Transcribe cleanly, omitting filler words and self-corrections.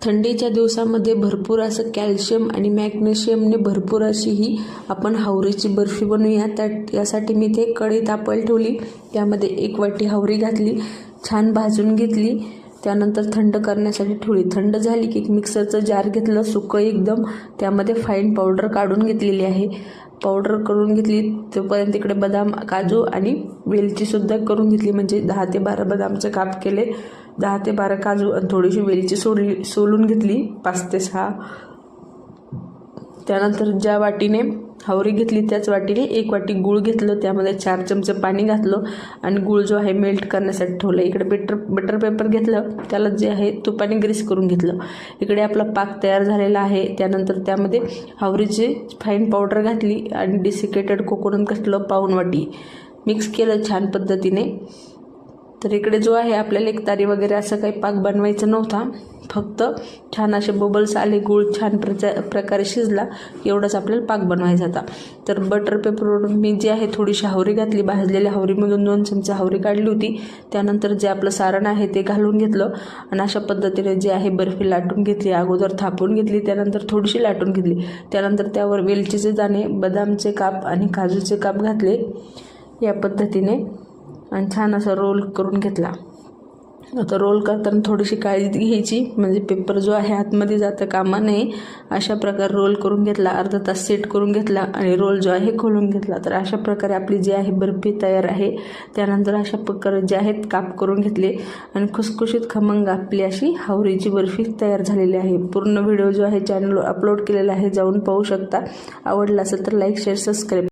थंडीच्या दिवसामध्ये भरपूर असं कॅल्शियम आणि मॅग्नेशियमने भरपूर अशी ही आपण हावरीची बर्फी बनवूया। यासाठी मी ते कढई तापवायला ठेवली, त्यामध्ये 1 वाटी हावरी घातली, छान भाजून घेतली, त्यानंतर थंड करण्यासाठी ठेवली। थंड झाली की मिक्सरचं जार घेतलं सुकं एकदम, त्यामध्ये फाईन पावडर काढून घेतलेली आहे। पावडर करून घेतली, तोपर्यंत इकडे बदाम, काजू आणि वेलचीसुद्धा करून घेतली, म्हणजे 10 ते 12 बदामचे काप केले, 10 ते 12 काजू आणि थोडीशी वेलची सोलून घेतली 5 ते 6। त्यानंतर ज्या वाटीने हावरी घेतली त्याच वाटीने 1 वाटी गूळ घेतलं, त्यामध्ये 4 चमचे पाणी घातलं आणि गूळ जो आहे मेल्ट करण्यासाठी ठेवलं। इकडे बटर पेपर घेतलं, त्याला जे आहे तुपाने ग्रीस करून घेतलं। इकडे आपला पाक तयार झालेला आहे। त्यानंतर त्यामध्ये हावरीची फाईन पावडर घातली आणि डिसिकेटेड कोकोनट घातलं पाऊण वाटी, मिक्स केलं छान पद्धतीने। तर इकडे जो आहे आपल्याला एकतारी वगैरे असं काही पाक बनवायचं नव्हता, फक्त छान असे बबल्स आले, गूळ छान प्रकारे शिजला, एवढाच आपल्याला पाक बनवायचा होता। तर बटर पेपरवरून मी जे आहे थोडीशी हावरी घातली, भाजलेल्या हावरीमधून 2 चमचे हावरी काढली होती। त्यानंतर जे आपलं सारण आहे ते घालून घेतलं आणि अशा पद्धतीने जे आहे बर्फी लाटून घेतली। अगोदर थापून घेतली, त्यानंतर थोडीशी लाटून घेतली, त्यानंतर त्यावर वेलचीचे दाणे, बदामचे काप आणि काजूचे काप घातले या पद्धतीने आणि छान असं रोल करून घेतला। आता रोल करताना थोडीशी काळजी घ्यायची, म्हणजे पेपर जो आहे आतमध्ये जाता कामा नये, अशा प्रकारे रोल करून घेतला। अर्धा तास सेट करून घेतला आणि रोल जो आहे खोलून घेतला। तर अशा प्रकारे आपली जी आहे बर्फी तयार आहे। त्यानंतर अशा प्रकारे जे आहेत काप करून घेतले आणि खुसखुशीत खमंग आपली अशी हावरीची बर्फी तयार झालेली आहे। पूर्ण व्हिडिओ जो आहे चॅनलवर अपलोड केलेला आहे, जाऊन पाहू शकता। आवडला असेल तर लाईक, शेअर, सबस्क्राईब